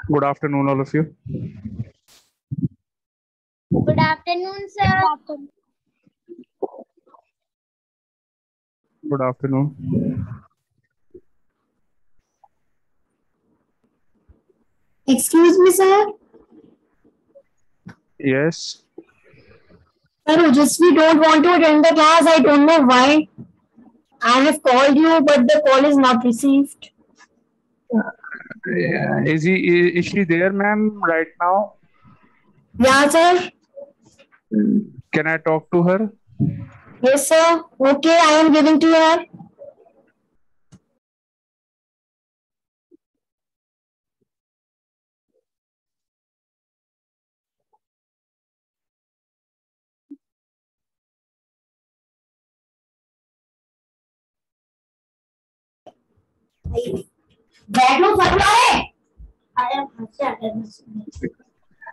Good afternoon, all of you. Good afternoon, sir. Good afternoon. Excuse me, sir. Yes. Sir, Ojasvi don't want to attend the class. I don't know why. I have called you, but the call is not received. Is she there, ma'am, right now? Yeah, sir. Can I talk to her? Yes, sir. Okay, I am giving to her.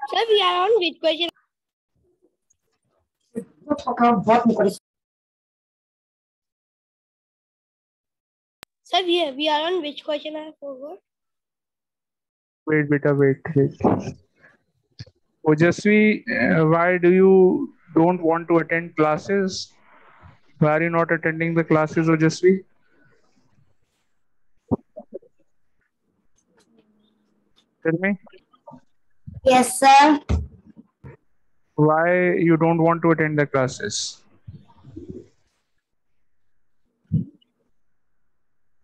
Sir, we are on which question? Sir, we are on which question? I forgot. Wait, beta, wait. Ojasvi, why do you don't want to attend classes? Why are you not attending the classes, Ojasvi? Tell me. Yes, sir. Why you don't want to attend the classes?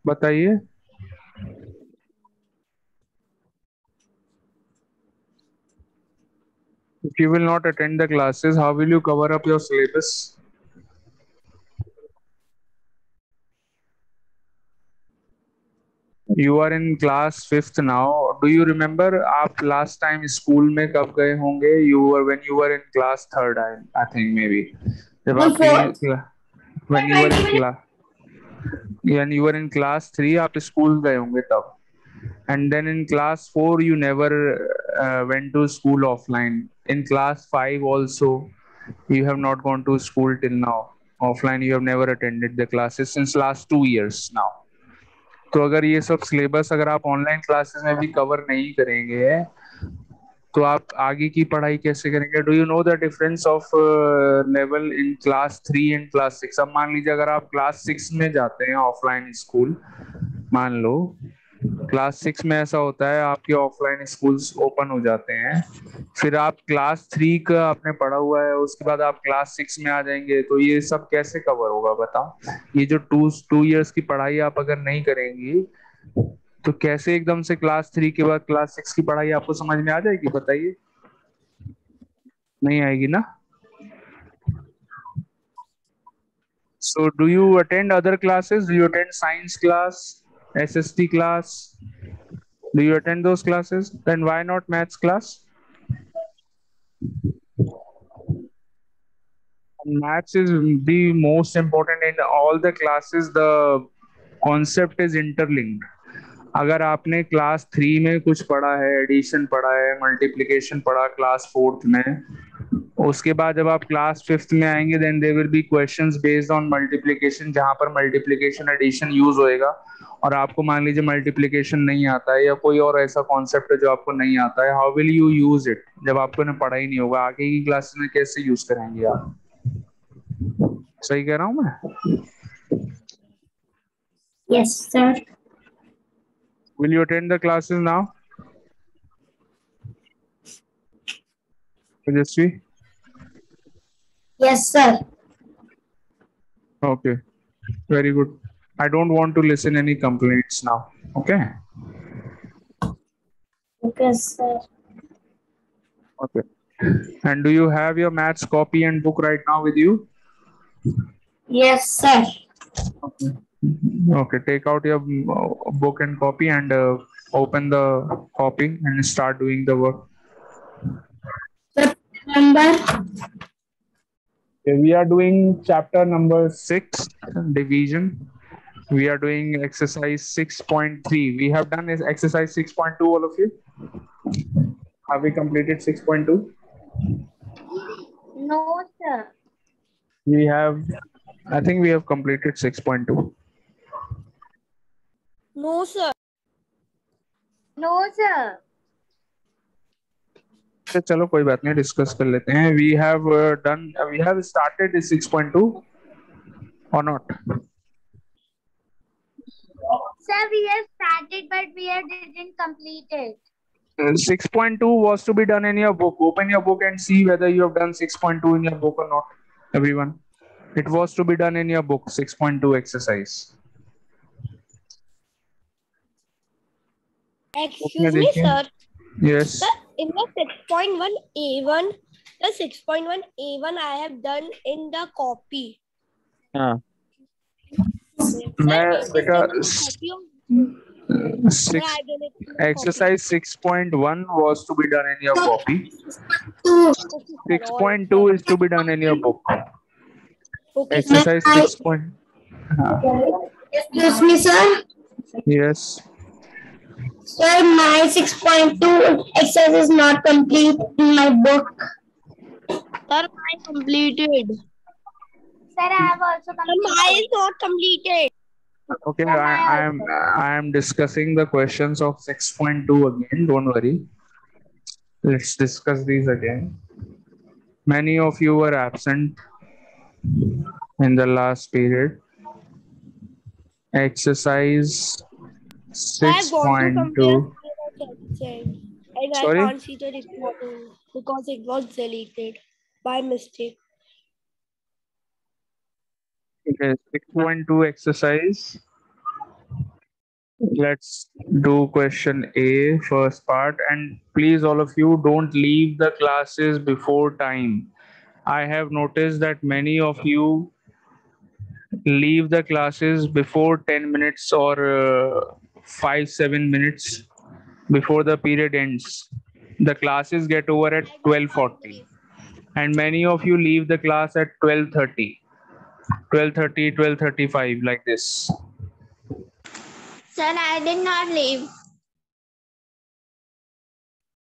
बताइए. If you will not attend the classes, how will you cover up your syllabus? You are in class 5th now. Do you remember आप last time school में कब गए होंगे? You were when you were in class 3rd, I think maybe. जब No, आपकी fourth. when you were in class 3 आप school गए होंगे तब. And then in class 4 you never went to school offline. In class 5 also you have not gone to school till now. Offline you have never attended the classes since last 2 years now. तो अगर ये सब syllabus अगर आप online classes में भी cover नहीं करेंगे तो आप आगे की पढ़ाई कैसे करेंगे? Do you know the difference of level in class 3 and class 6? अब मान लीजिए अगर आप क्लास 6 में जाते हैं ऑफलाइन स्कूल, मान लो क्लास 6 में ऐसा होता है आपके ऑफलाइन स्कूल्स ओपन हो जाते हैं, फिर आप क्लास 3 का आपने पढ़ा हुआ है, उसके बाद आप क्लास 6 में आ जाएंगे, तो ये सब कैसे कवर होगा बताओ? ये जो टू इयर्स की पढ़ाई आप अगर नहीं करेंगी तो कैसे एकदम से क्लास 3 के बाद क्लास 6 की पढ़ाई आपको समझ में आ जाएगी? बताइए. नहीं आएगी ना? So do you attend other classes? Do you attend science class, SST class? Do you attend those classes? Then why not maths class? Maths is the most important in all the classes. The concept is interlinked. अगर आपने class 3 में कुछ पढ़ा है, addition पढ़ा है, multiplication पढ़ा class 4th में, उसके बाद जब आप क्लास 5th में आएंगे then there will be questions based on multiplication, जहां पर मल्टीप्लिकेशन एडिशन यूज होएगा. और आपको मान लीजिए मल्टीप्लिकेशन नहीं आता है या कोई और ऐसा कॉन्सेप्ट है जो आपको नहीं आता है, how will you use it? जब आपको ने पढ़ा ही नहीं होगा, आगे की क्लासेस में कैसे यूज करेंगे आप? सही कह रहा हूं मैं? Yes, sir. Will you attend the classes now? Rajashri? Yes, sir. Okay, very good. I don't want to listen any complaints now. Okay. Okay, sir. Okay. And do you have your maths copy and book right now with you? Yes, sir. Okay. Okay. Take out your book and copy and open the copy and start doing the work. Number. Okay, we are doing chapter number 6, division. We are doing exercise 6.3. We have done is exercise 6.2, all of you. Have we completed 6.2? No, sir. We have, I think we have completed 6.2. No, sir. No, sir. तो चलो कोई बात नहीं, discuss कर लेते हैं. We have started 6.2 or not? Sir, we have started, but we didn't complete it. 6.2 was to be done in your book. Open your book and see whether you have done 6.2 in your book or not. Everyone, it was to be done in your book. 6.2 exercise. Excuse me, sir. Yes. Sir, in the 6.1 A1, the 6.1 A1 I have done in the copy. हाँ. Sir, मैं it is बेटा in the copy of sir, I done it in the exercise 6.1 was to be done in your copy. copy. 6.2 is to be done in your book. Okay, sir. Exercise 6. Excuse me, sir. Yes. Sir, my 6.2 exercise is not complete in my book. Sir, mine completed. Sir, I have also Sir, mine completed. is not completed. Okay, Sir, I am discussing the questions of 6.2 again. Don't worry. Let's discuss these again. Many of you were absent in the last period. Exercise I want to compare 6.2. and I Sorry? can't see the recording because it was deleted by mistake. Okay, 6.2 exercise. Let's do question A, first part, and please all of you don't leave the classes before time. I have noticed that many of you leave the classes before 10 minutes or 5-7 minutes before the period ends. The classes get over at 12:40 and many of you leave the class at 12:30, 12:30, 12:35, like this. Sir, I did not leave.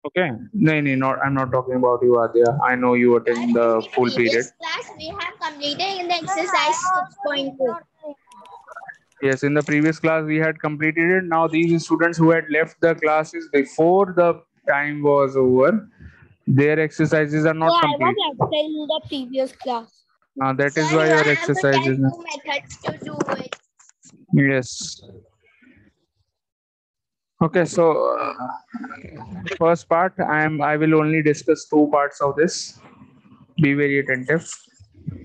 Okay. No, not, I'm not talking about you, Adya. I know you attend the full period. Class, we have completed in the exercise 6.2. Yes, in the previous class we had completed it. Now these students who had left the classes before the time was over, their exercises are So not I complete. was absent in the previous class. That is Sir, why you your have to exercise tell is two methods to do it. yes. Okay, so first part, I will only discuss two parts of this. Be very attentive,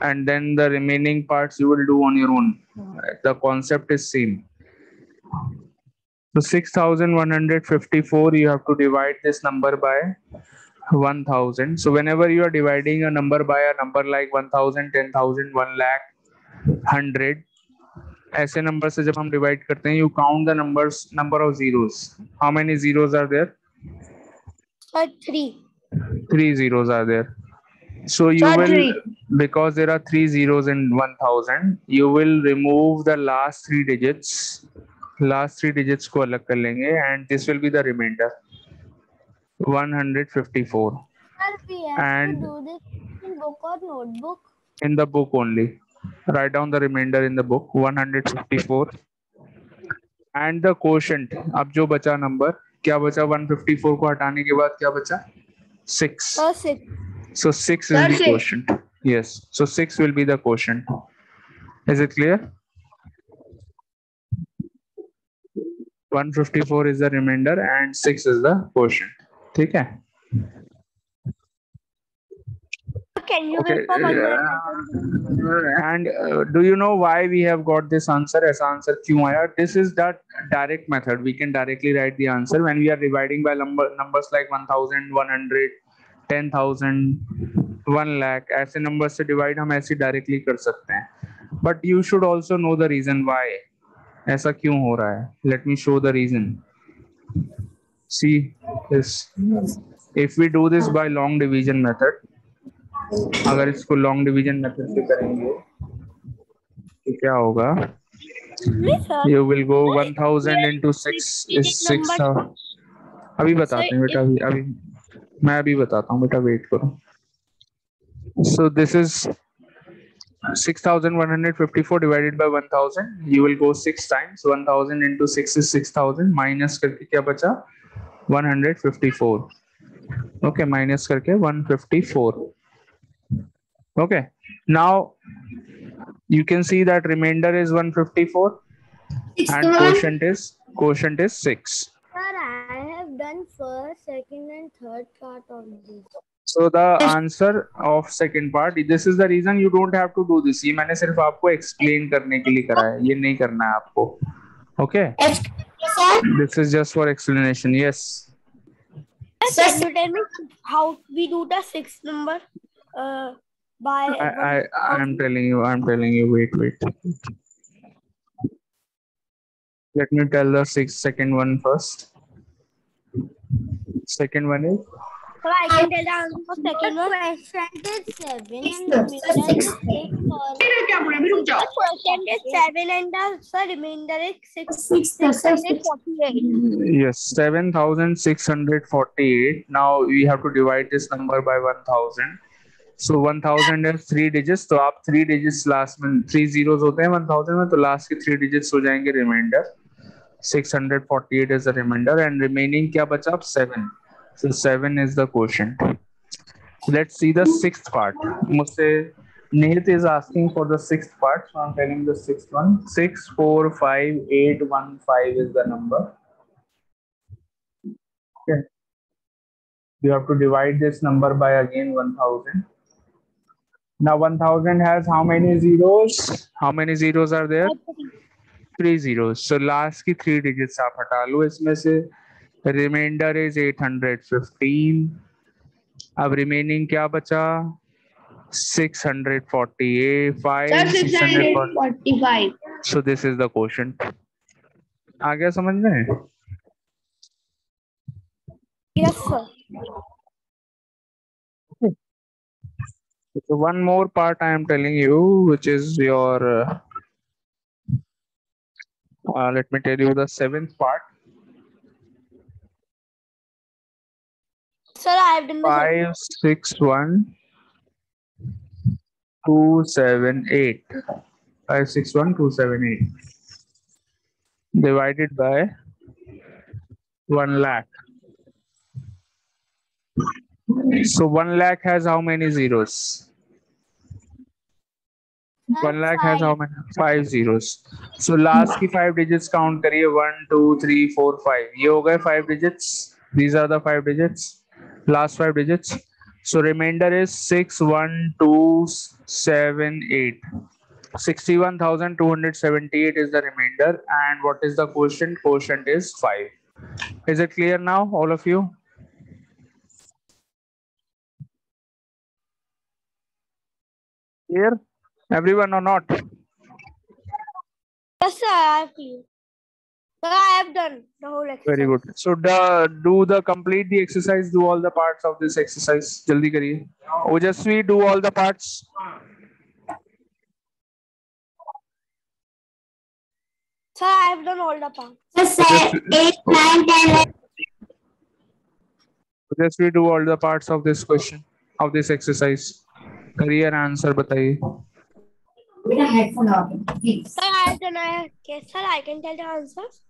and then the remaining parts you will do on your own. The concept is same. So 6,154, you have to divide this number by 1,000. So whenever you are dividing a number by a number like 1,000, 10,000, 1 lakh, 100, ऐसे number से जब हम divide करते हैं, you count the number of zeros. How many zeros are there? Sir, 3. 3 zeros are there. So you Sir, will, 3. because there are 3 zeros in 1,000, you will remove the last 3 digits. Last 3 digits को अलग कर लेंगे, and this will be the remainder. 154. Sir, we have And to do this in book or notebook. in the book only. Write down the remainder in the book. 154. And the quotient. अब जो बचा number क्या बचा? 154 को हटाने के बाद क्या बचा? 6. Sir, 6. So 6 is Sir, the 6. quotient. Yes. So 6 will be the quotient. Is it clear? 154 is the remainder and 6 is the quotient. ठीक है? Can you Okay. wait for 1 minute? And do you know why we have got this answer? ऐसा answer क्यों आया? This is that direct method. We can directly write the answer when we are dividing by numbers like 1,000, 100, 10,000, 1 lakh. ऐसे numbers से divide हम ऐसे directly कर सकते हैं. But you should also know the reason why. ऐसा क्यों हो रहा है? Let me show the reason. See this. If we do this by long division method, अगर इसको लॉन्ग डिवीजन मेथड से करेंगे तो क्या होगा? You will go 1,000 into 6 is 6. अभी बताते हैं बेटा, अभी मैं अभी बताता हूँ बेटा, वेट करो. So this is 6,154 divided by 1,000. You will go 6 times. 1,000 into 6 is 6,000. Minus करके क्या बचा? 154. Okay, minus करके 154. Okay, now you can see that remainder is 154 and 61. quotient is 6. Sir, I have done first, second, and third part of this. So the answer of second part, this is the reason you don't have to do this. ये मैंने सिर्फ आपको explain करने के लिए करा है, ये नहीं करना है आपको. Okay, Sir, this is just for explanation. Yes. Can you tell me how we do the sixth number? By I'm telling you. Wait. Let me tell the second one first. Second one is So I can tell the answer for second one. Quotient is 7 and the remainder is 6. The quotient is 7 and the remainder is 648. yes 7,648. Now we have to divide this number by 1,000. So 1,000 is 3 digits. तो आप 3 digits last में 3 zeros होते हैं 1,000 में, तो last के 3 digits हो जाएंगे remainder. 648 is the remainder and remaining क्या बचा? 7. So 7 is the quotient. Let's see the sixth part. मुझसे Nihit is asking for the sixth part, so I'm telling the sixth one. 645,815 is the number. Okay. You have to divide this number by again 1,000. Now 1,000 has how many zeros? How many zeros are there? 3 zeros. So last की 3 digits आप हटा लो इसमें से. Remainder is 815. अब remaining क्या बचा? 648. 645. So this is the quotient. आ गया समझ में? Yes, sir. So one more part I am telling you, which is your. Let me tell you the seventh part. Sir, I have done the 561,278. 561,278 divided by 1 lakh. So 1 lakh has how many zeros? 1 lakh has how many? 5 zeros. So last की 5 digits count करिए. 1 2 3 4 5. ये हो गए 5 digits. These are the 5 digits. Last 5 digits. So remainder is 61278. 61,278 is the remainder. And what is the quotient? Quotient is 5. Is it clear now, all of you? Clear? Everyone or not? Yes, sir, I have clear. Sir, I have done the whole exercise. Very good. So complete the exercise. Do all the parts of this exercise. Jaldi kariye. Ojasvi, do all the parts. Sir, I have done all the parts. Sir, 8, 9, 10. Ojasvi, do all the parts of this question, of this exercise. Kariye and answer बताइए. With a headphone on, please. Sir, I have done. Okay, sir, I can tell the answers.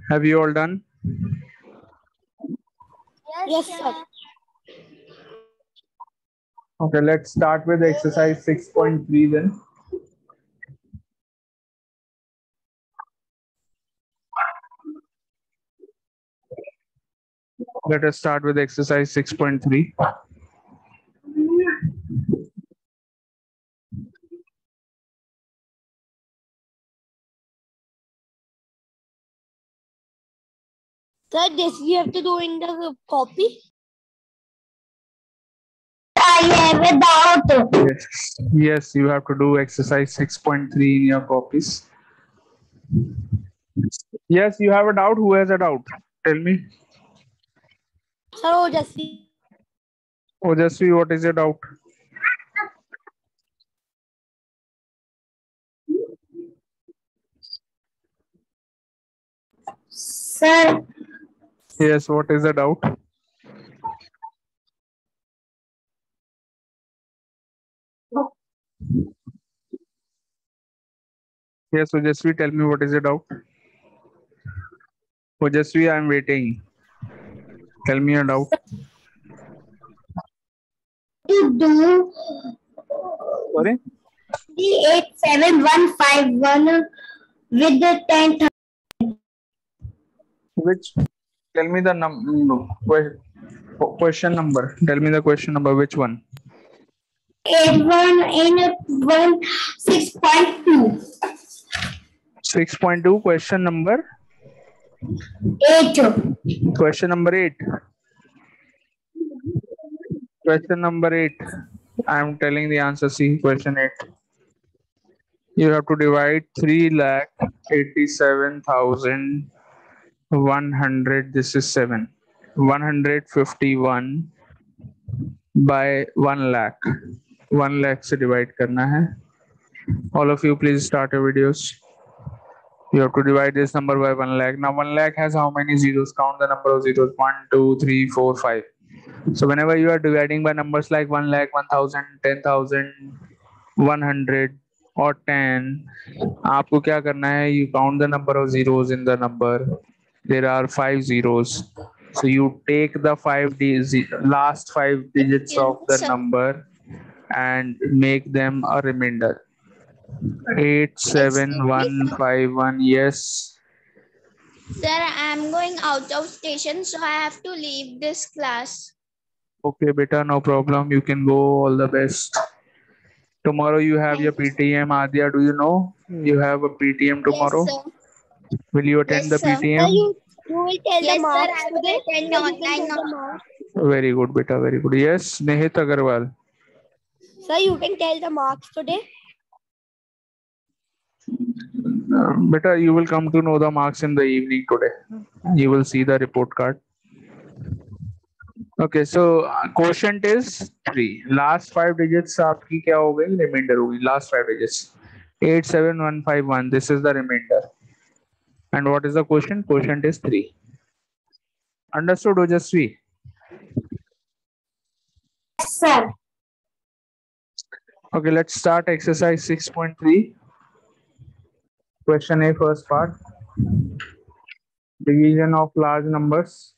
Have you all done? Yes, sir. Okay, let's start with exercise 6.3 then. Let us start with exercise 6.3. Sir, this you have to do in the copy. I have a doubt. Yes, you have to do exercise 6.3 in your copies. Yes, you have a doubt. Who has a doubt? Tell me. Sir, Ojasvi. Ojasvi, what is your doubt? Sir, Yes, what is the doubt? Yes, Ojasvi, tell me what is your doubt? Ojasvi, I'm waiting. Tell me your doubt. to do Sorry? 87151 with the 10th. Which? Tell me the question number. Tell me the question number. Which one? 81 in 6.2. 6.2. Question number? 8. Question number 8. Question number 8. I'm telling the answer. See, question 8. You have to divide 3,87,100. This is 7. 151 by 1 lakh. 1 lakh से divide करना है. All of you, please start your videos. You have to divide this number by 1 lakh. Now 1 lakh has how many zeros? Count the number of zeros. 1, 2, 3, 4, 5. So whenever you are dividing by numbers like 1 lakh, 1,000, 10,000, 100 or 10, आपको क्या करना है? You count the number of zeros in the number. There are 5 zeros. So you take the last 5 digits of the number and make them a remainder. 87151. Yes. Sir, I'm going out of station, so I have to leave this class. Okay, beta, no problem. You can go. All the best. Tomorrow you have your PTM. Adya, do you know you have a PTM tomorrow? Yes, sir. Will you attend the Yes, sir. PTM? You will tell Yes, the sir, marks I will today. attend Sir, you online. can tell the marks. Very good, beta. Very good. Yes, Nehit Agarwal. Sir, you can tell the marks today. Beta, you will come to know the marks in the evening today. You will see the report card. Okay, so quotient is 3. Last 5 digits आपकी क्या हो गई? Remainder होगी. Last 5 digits. 87151. This is the remainder. And what is the quotient? Quotient is 3. Understood, Ojasvi? Yes, sir. Okay, let's start exercise 6.3. Question A, first part. Division of large numbers.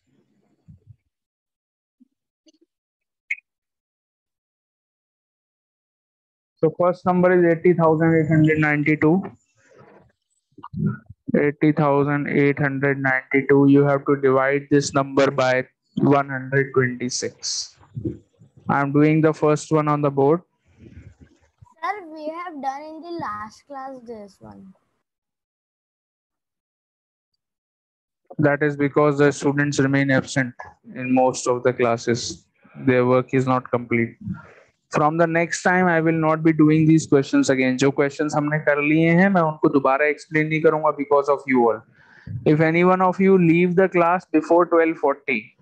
So first number is 80,892. 80,892. You have to divide this number by 126. I'm doing the first one on the board. Sir, we have done in the last class this one. That is because the students remain absent in most of the classes. Their work is not complete. From the next time I will not be doing these questions again. जो questions हमने कर लिए हैं मैं उनको दोबारा explain नहीं करूंगा because of you all. If any one of you leave the class before 12:40,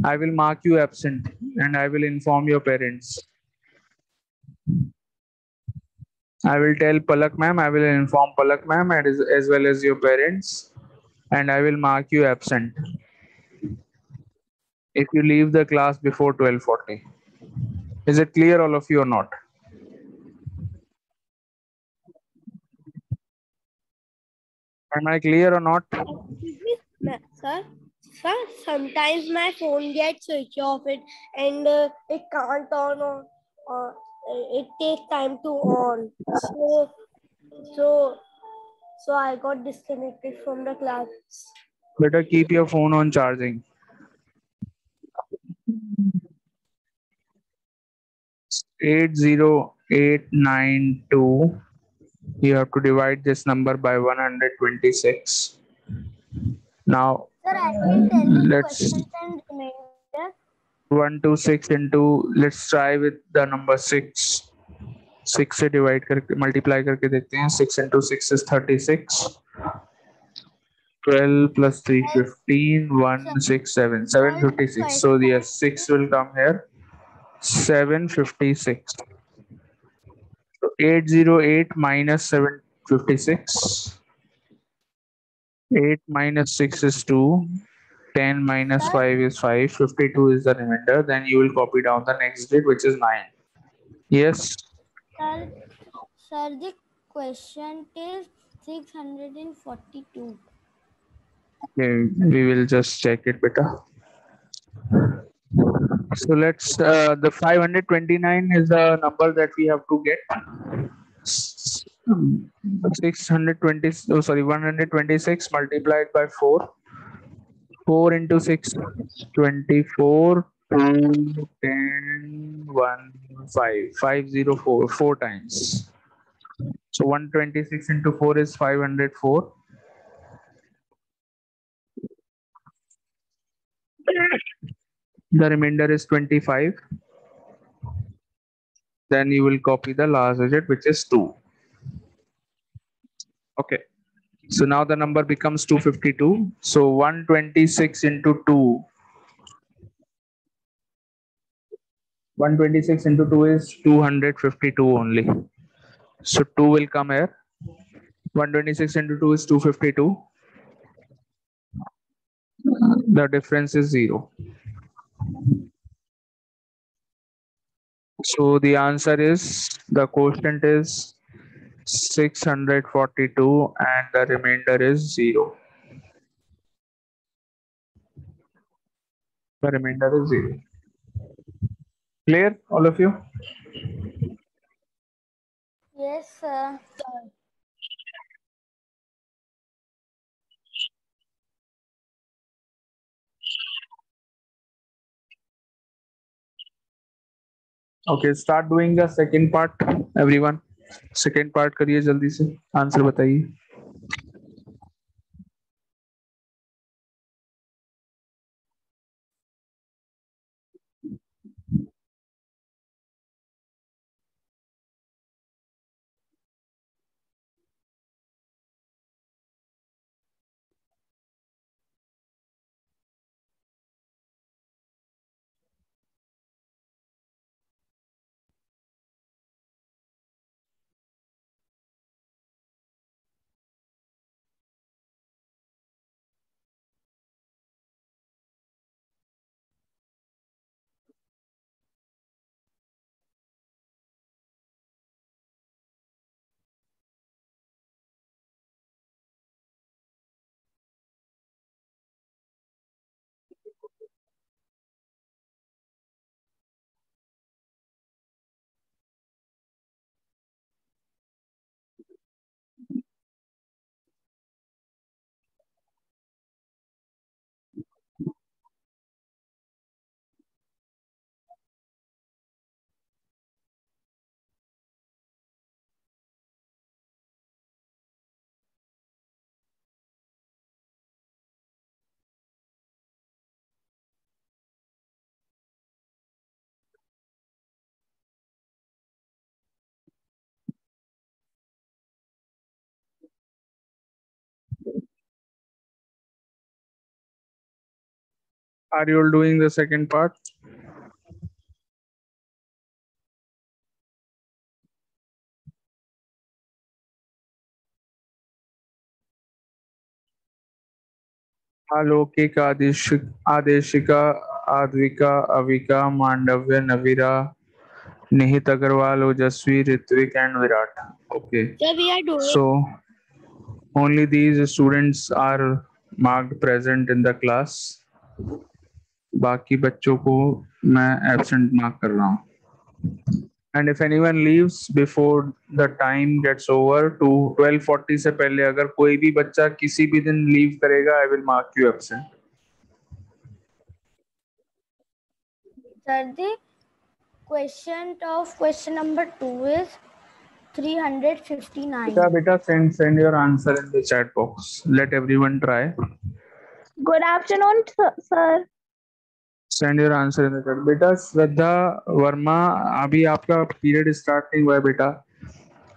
I will mark you absent and I will inform your parents. I will tell Palak ma'am, I will inform Palak ma'am as well as your parents, and I will mark you absent if you leave the class before 12:40. Is it clear, all of you, or not? Am I clear or not? Sir, sometimes my phone gets switch off and it can't on or it takes time to on. So I got disconnected from the class. Better keep your phone on charging. 80892. You have to divide this number by 126. Now, Sir, I can tell you let's questions and remainder. 126 into, let's try with the number 6. 6 से divide करके multiply करके देखते हैं. 6 into 6 is 36. 12 plus 3 15, 167, 756. So yes, 6 will come here. 756. So 808 minus 756. 8 minus 6 is 2. 10 minus 5 is 5. 52 is the remainder. Then you will copy down the next digit, which is 9. Yes. Sir, the question is 642. Okay, we will just check it, beta. So let's, the 529 is the number that we have to get. 620, oh sorry, 126 multiplied by 4. 4 into 6, 24, 2, 10, 1, 5, 504, 4 times. So 126 into 4 is 504. The remainder is 25. Then you will copy the last digit, which is 2. Okay. So now the number becomes 252. So 126 into 2. 126 into 2 is 252 only. So 2 will come here. 126 into 2 is 252. The difference is 0. So the answer is, the quotient is 642 and the remainder is 0. The remainder is 0. Clear, all of you? Yes, sir. Okay, start doing the second part, everyone. Second part करिए जल्दी से, answer बताइए. Are you all doing the second part? Alokik, Adeshika, Advika, Avika, Mandavya, Navira, Nihit Agarwal, Ojasvi, Ritvik and Virat. Okay. Sir, we are doing. So only these students are marked present in the class. बाकी बच्चों को मैं absent mark कर रहा हूँ. And if anyone leaves before the time gets over to 12:40 से पहले अगर कोई भी बच्चा किसी भी दिन leave करेगा, I will mark you absent. Sir, the question number 2 is 359. Beta, send your answer in the chat box. Let everyone try. Good afternoon, sir. Send your answer in the chat. बेटा श्रद्धा वर्मा, अभी आपका period start नहीं हुआ है बेटा.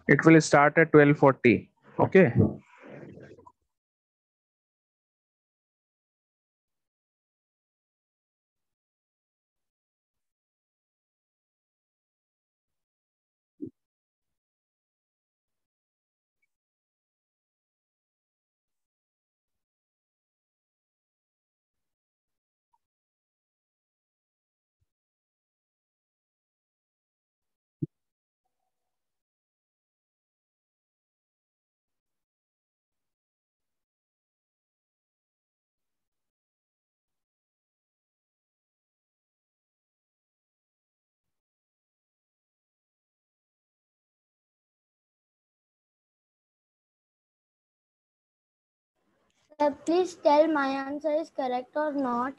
It will start at 12:40. Okay. Sir, please tell my answer is correct or not.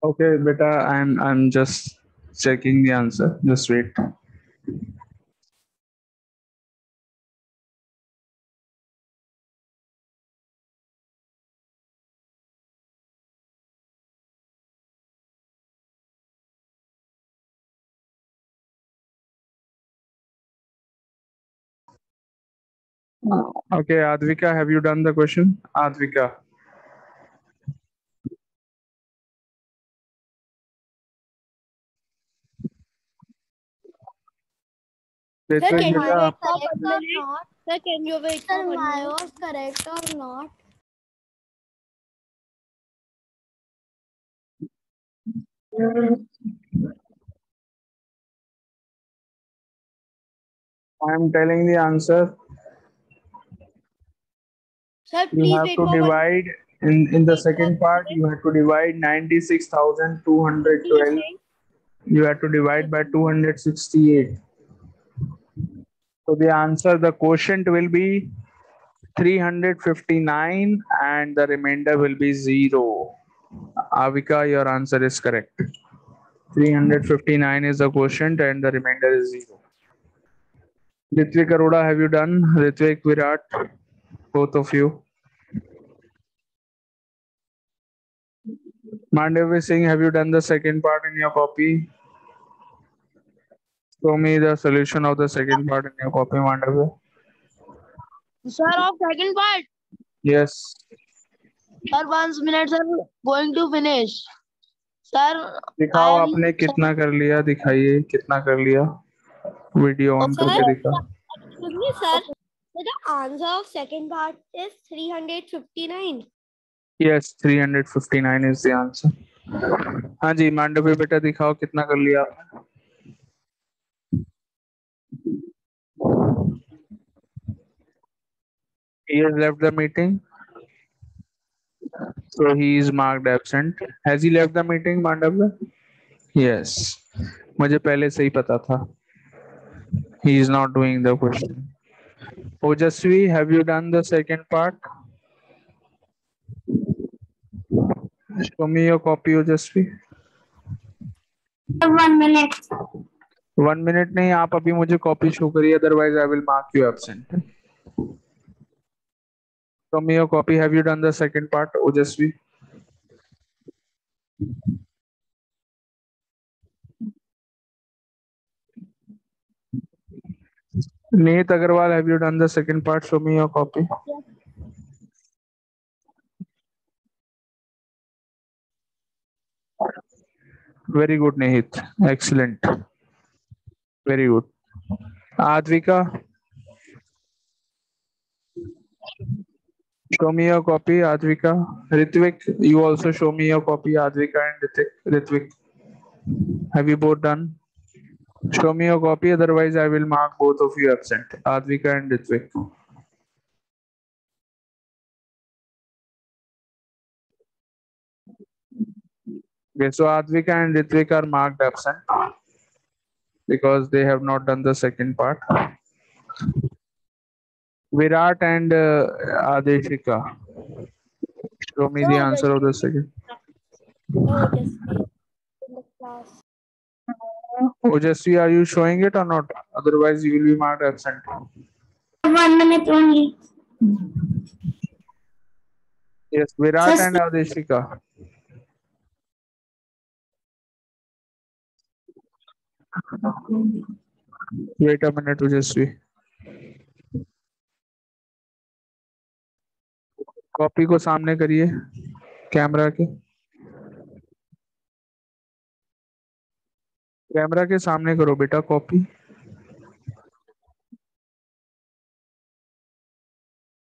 Okay, beta, I'm just checking the answer. Just wait. Okay, Advika, have you done the question? Advika. Sir, Ritvik, can beta, you correct or not? Sir, can you wait for my was correct or not? I'm telling the answer. Sir, You please have wait to for divide in the second part. You have to divide 96,212. You have to divide by 268. So the answer, the quotient will be 359 and the remainder will be 0. Avika, your answer is correct. 359 is the quotient and the remainder is 0. Ritvik Arora, have you done? Ritvik, Virat, both of you. Mandavi Singh, have you done the second part in your copy? Show me the solution of the second part in your copy, Mandavi. Sir, of second part. Yes. Sir, 1 minute, sir, going to finish. Sir, दिखाओ आपने कितना कर लिया, दिखाइए कितना कर लिया. Video on करके दिखा. Excuse me, sir. So the answer of second part is 359. Yes, 359 is the answer. हाँ जी, मांडवी बेटा दिखाओ कितना कर लिया आपने. He has left the meeting. So he is marked absent. Has he left the meeting, Mandav? Yes. मुझे पहले से ही पता था. He is not doing the question. Ojasvi, have you done the second part? Show me your copy, Ojasvi. 1 minute. 1 minute नहीं, आप अभी मुझे copy show करिए, otherwise I will mark you absent. Show me your copy. Have you done the second part, Ojasvi? Nate Agarwal, have you done the second part? Show me your copy. Very good, Nehit. Excellent. Very good. Advika, show me your copy, Advika. Ritvik, you also show me your copy, Advika and Ritvik. Have you both done? Show me your copy, otherwise I will mark both of you absent. Advika and Ritvik. Okay, so Advika and Ritvik are marked absent because they have not done the second part. Virat and Adeshika. Show me the answer of the second. No, just in the class. Ojasvi, are you showing it or not? Otherwise, you will be marked absent. 1 minute only. Yes, Virat Sir, and Adeshika. Wait a minute, Ojasvi. Copy को सामने करिए camera के सामने करो बेटा copy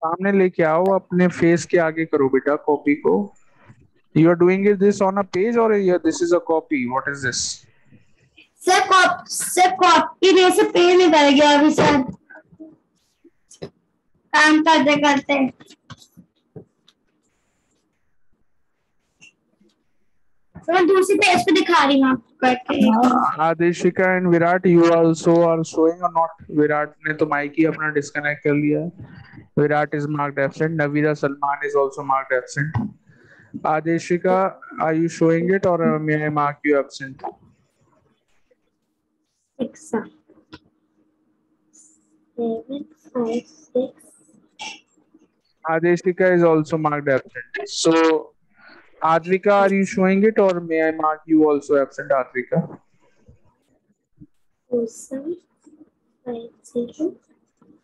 सामने लेके आओ अपने फेस के आगे करो बेटा कॉपी को you are doing it this on a page और this is a copy what is this sir copy दे से पेज निकल गया अभी सर काम करते करते सर दूसरी पेज पे दिखा रही हूँ आपको करके Adeshika and Virat you also are showing और नॉट विराट ने तो माइक ही अपना डिस्कनेक्ट कर लिया Virat is marked absent Navira Salman is also marked absent Adeshika are you showing it और may I mark you absent 6 7 5 6 Adeshika is also marked absent. So, Advika, are you showing it or may I mark you also absent, Advika? 4 7 5 0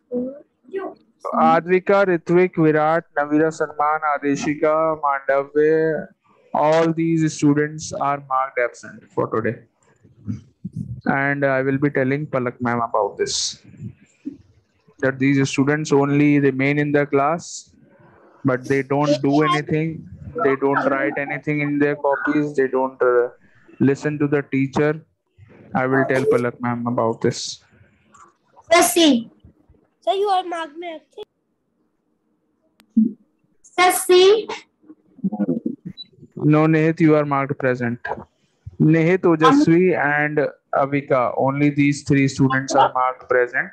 4 Advika, Ritvik, Virat, Navira Salman, Adeshika, Mandavya, all these students are marked absent for today. And I will be telling Palak ma'am about this. That these students only remain in the class, but they don't do anything. They don't write anything in their copies. They don't listen to the teacher. I will tell Palak ma'am about this. Let's see. So you are marked me absent. Let's see. No, Nihit, you are marked present. Nihit, Ojasvi, and Avika. Only these three students are marked present.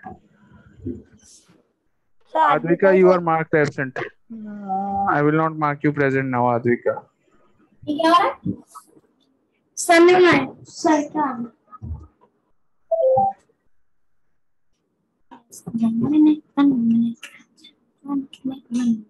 So Advika, you are marked absent. I will not mark you present now, Advika. One minute.